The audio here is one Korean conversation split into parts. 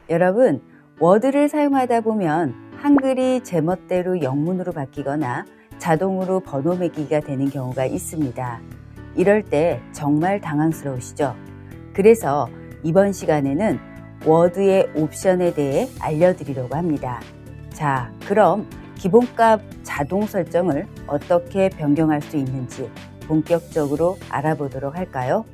여러분, 워드를 사용하다 보면 한글이 제멋대로 영문으로 바뀌거나 자동으로 번호 매기기가 되는 경우가 있습니다. 이럴 때 정말 당황스러우시죠? 그래서 이번 시간에는 워드의 옵션에 대해 알려드리려고 합니다. 자, 그럼 기본값 자동 설정을 어떻게 변경할 수 있는지 본격적으로 알아보도록 할까요?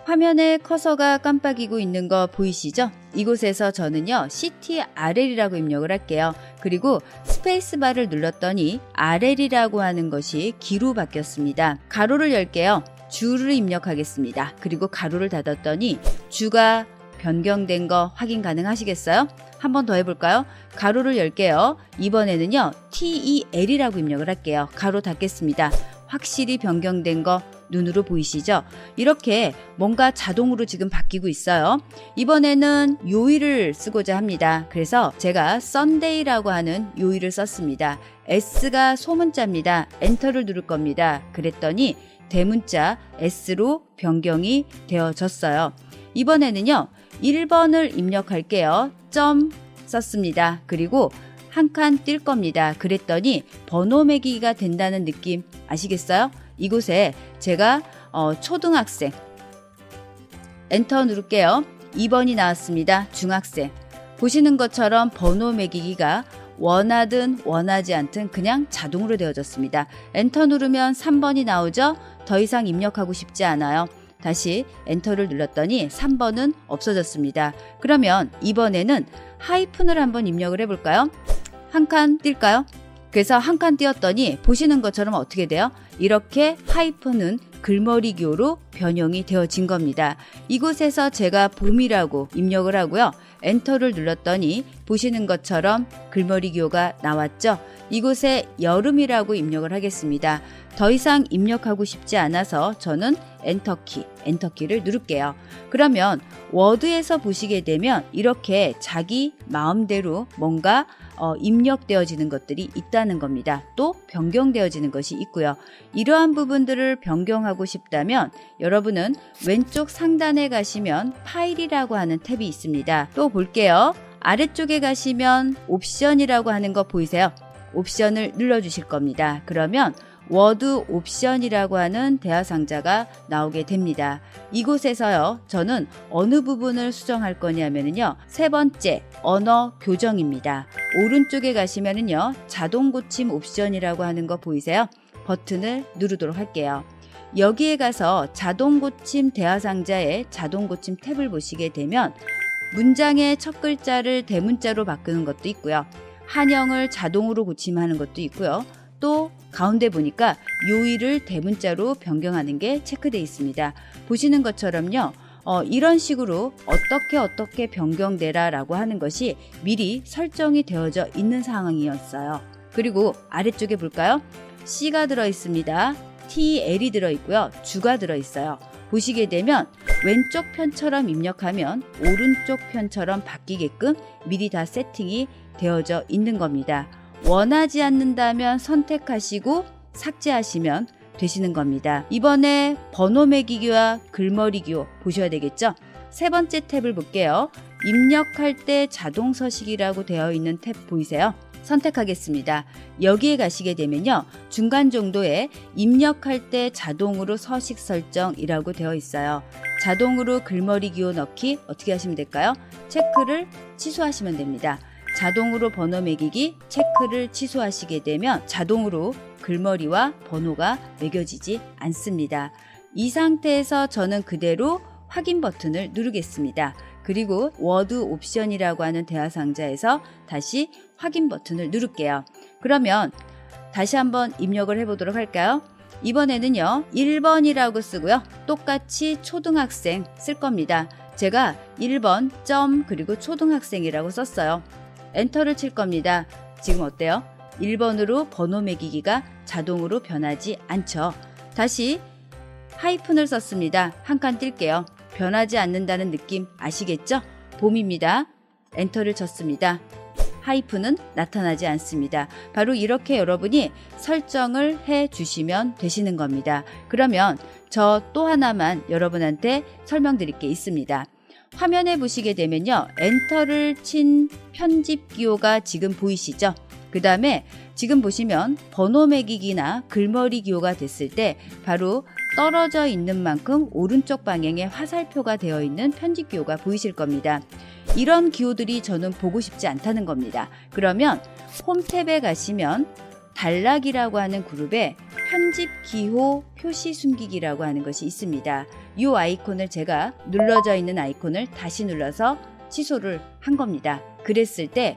화면에 커서가 깜빡이고 있는 거 보이시죠? 이곳에서 저는요 CTRL이라고 입력을 할게요. 그리고 스페이스바를 눌렀더니 RL이라고 하는 것이 기로 바뀌었습니다. 가로를 열게요. 주를 입력하겠습니다. 그리고 가로를 닫았더니 주가 변경된 거 확인 가능하시겠어요? 한 번 더 해볼까요? 가로를 열게요. 이번에는요 TEL이라고 입력을 할게요. 가로 닫겠습니다. 확실히 변경된 거 눈으로 보이시죠? 이렇게 뭔가 자동으로 지금 바뀌고 있어요. 이번에는 요일을 쓰고자 합니다. 그래서 제가 Sunday라고 하는 요일을 썼습니다. S가 소문자입니다. 엔터를 누를 겁니다. 그랬더니 대문자 S로 변경이 되어졌어요. 이번에는요 1번을 입력할게요. 점 썼습니다. 그리고 한 칸 뛸 겁니다. 그랬더니 번호 매기기가 된다는 느낌 아시겠어요? 이곳에 제가 초등학생 엔터 누를게요. 2번이 나왔습니다. 중학생. 보시는 것처럼 번호 매기기가 원하든 원하지 않든 그냥 자동으로 되어졌습니다. 엔터 누르면 3번이 나오죠? 더 이상 입력하고 싶지 않아요. 다시 엔터를 눌렀더니 3번은 없어졌습니다. 그러면 이번에는 하이픈을 한번 입력을 해볼까요? 한 칸 뛸까요? 그래서 한 칸 띄었더니 보시는 것처럼 어떻게 돼요? 이렇게 하이픈은 글머리교로 변형이 되어진 겁니다. 이곳에서 제가 봄이라고 입력을 하고요. 엔터를 눌렀더니 보시는 것처럼 글머리교가 나왔죠. 이곳에 여름이라고 입력을 하겠습니다. 더 이상 입력하고 싶지 않아서 저는 엔터키를 누를게요. 그러면 워드에서 보시게 되면 이렇게 자기 마음대로 뭔가 입력되어지는 것들이 있다는 겁니다. 또 변경되어지는 것이 있고요. 이러한 부분들을 변경하고 싶다면 여러분은 왼쪽 상단에 가시면 파일이라고 하는 탭이 있습니다. 또 볼게요. 아래쪽에 가시면 옵션이라고 하는 거 보이세요? 옵션을 눌러주실 겁니다. 그러면 워드 옵션이라고 하는 대화상자가 나오게 됩니다. 이곳에서요, 저는 어느 부분을 수정할 거냐면요, 세 번째, 언어 교정입니다. 오른쪽에 가시면은요, 자동 고침 옵션이라고 하는 거 보이세요? 버튼을 누르도록 할게요. 여기에 가서 자동 고침 대화상자의 자동 고침 탭을 보시게 되면 문장의 첫 글자를 대문자로 바꾸는 것도 있고요. 한영을 자동으로 고침하는 것도 있고요. 또 가운데 보니까 요일을 대문자로 변경하는 게 체크되어 있습니다. 보시는 것처럼요. 이런 식으로 어떻게 변경되라 라고 하는 것이 미리 설정이 되어져 있는 상황이었어요. 그리고 아래쪽에 볼까요? C가 들어있습니다. TL이 들어있고요. 주가 들어있어요. 보시게 되면 왼쪽 편처럼 입력하면 오른쪽 편처럼 바뀌게끔 미리 다 세팅이 되어져 있는 겁니다. 원하지 않는다면 선택하시고 삭제하시면 되시는 겁니다. 이번에 번호 매기기와 글머리교 보셔야 되겠죠? 세 번째 탭을 볼게요. 입력할 때 자동 서식이라고 되어 있는 탭 보이세요? 선택하겠습니다. 여기에 가시게 되면요. 중간 정도에 입력할 때 자동으로 서식 설정이라고 되어 있어요. 자동으로 글머리 기호 넣기 어떻게 하시면 될까요? 체크를 취소하시면 됩니다. 자동으로 번호 매기기 체크를 취소하시게 되면 자동으로 글머리와 번호가 매겨지지 않습니다. 이 상태에서 저는 그대로 확인 버튼을 누르겠습니다. 그리고 워드 옵션이라고 하는 대화 상자에서 다시 확인 버튼을 누를게요. 그러면 다시 한번 입력을 해보도록 할까요? 이번에는요 1번이라고 쓰고요. 똑같이 초등학생 쓸 겁니다. 제가 1번 점 그리고 초등학생이라고 썼어요. 엔터를 칠 겁니다. 지금 어때요? 1번으로 번호 매기기가 자동으로 변하지 않죠. 다시 하이픈을 썼습니다. 한 칸 뛸게요. 변하지 않는다는 느낌 아시겠죠? 봄입니다. 엔터를 쳤습니다. 하이픈은 나타나지 않습니다. 바로 이렇게 여러분이 설정을 해 주시면 되시는 겁니다. 그러면 저 또 하나만 여러분한테 설명드릴 게 있습니다. 화면에 보시게 되면요. 엔터를 친 편집 기호가 지금 보이시죠? 그 다음에 지금 보시면 번호 매기기나 글머리 기호가 됐을 때 바로 떨어져 있는 만큼 오른쪽 방향에 화살표가 되어 있는 편집 기호가 보이실 겁니다. 이런 기호들이 저는 보고 싶지 않다는 겁니다. 그러면 홈 탭에 가시면 단락이라고 하는 그룹에 편집 기호 표시 숨기기라고 하는 것이 있습니다. 이 아이콘을 제가 눌러져 있는 아이콘을 다시 눌러서 취소를 한 겁니다. 그랬을 때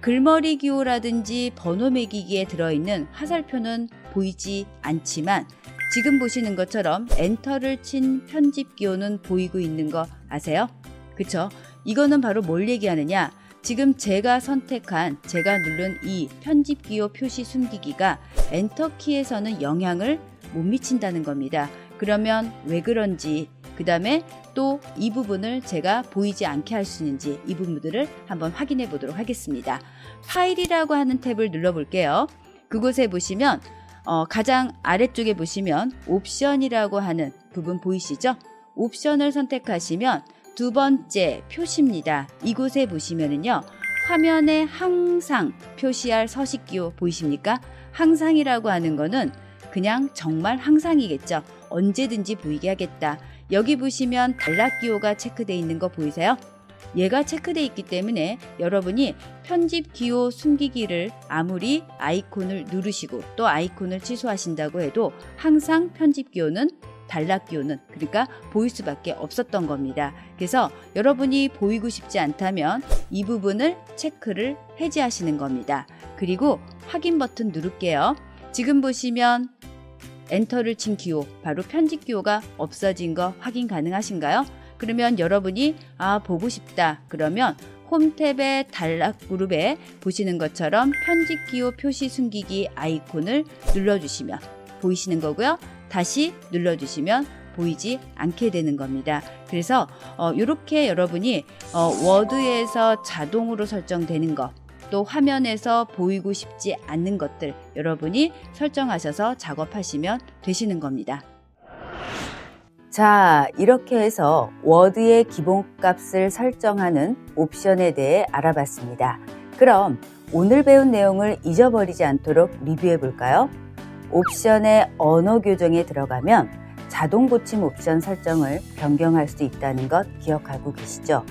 글머리 기호라든지 번호 매기기에 들어있는 화살표는 보이지 않지만 지금 보시는 것처럼 엔터를 친 편집 기호는 보이고 있는 거 아세요? 그쵸? 이거는 바로 뭘 얘기하느냐? 지금 제가 선택한, 제가 누른 이 편집 기호 표시 숨기기가 엔터 키에서는 영향을 못 미친다는 겁니다. 그러면 왜 그런지, 그 다음에 또 이 부분을 제가 보이지 않게 할 수 있는지 이 부분들을 한번 확인해 보도록 하겠습니다. 파일이라고 하는 탭을 눌러 볼게요. 그곳에 보시면 가장 아래쪽에 보시면 옵션이라고 하는 부분 보이시죠? 옵션을 선택하시면 두 번째 표시입니다. 이곳에 보시면은요. 화면에 항상 표시할 서식 기호 보이십니까? 항상이라고 하는 거는 그냥 정말 항상이겠죠. 언제든지 보이게 하겠다. 여기 보시면 단락 기호가 체크되어 있는 거 보이세요? 얘가 체크되어 있기 때문에 여러분이 편집 기호 숨기기를 아무리 아이콘을 누르시고 또 아이콘을 취소하신다고 해도 항상 편집 기호는 단락 기호는 그러니까 보일 수밖에 없었던 겁니다. 그래서 여러분이 보이고 싶지 않다면 이 부분을 체크를 해제하시는 겁니다. 그리고 확인 버튼 누를게요. 지금 보시면 엔터를 친 기호, 바로 편집 기호가 없어진 거 확인 가능하신가요? 그러면 여러분이 보고 싶다 그러면 홈 탭의 단락 그룹에 보시는 것처럼 편집 기호 표시 숨기기 아이콘을 눌러주시면 보이시는 거고요. 다시 눌러주시면 보이지 않게 되는 겁니다. 그래서 이렇게 여러분이 워드에서 자동으로 설정되는 것, 또 화면에서 보이고 싶지 않는 것들 여러분이 설정하셔서 작업하시면 되시는 겁니다. 자, 이렇게 해서 워드의 기본값을 설정하는 옵션에 대해 알아봤습니다. 그럼 오늘 배운 내용을 잊어버리지 않도록 리뷰해 볼까요? 옵션의 언어 교정에 들어가면 자동 고침 옵션 설정을 변경할 수 있다는 것 기억하고 계시죠?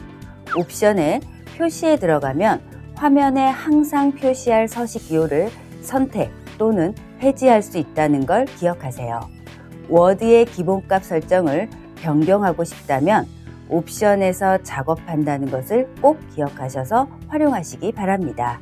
옵션의 표시에 들어가면 화면에 항상 표시할 서식 기호를 선택 또는 해지할 수 있다는 걸 기억하세요. 워드의 기본값 설정을 변경하고 싶다면 옵션에서 작업한다는 것을 꼭 기억하셔서 활용하시기 바랍니다.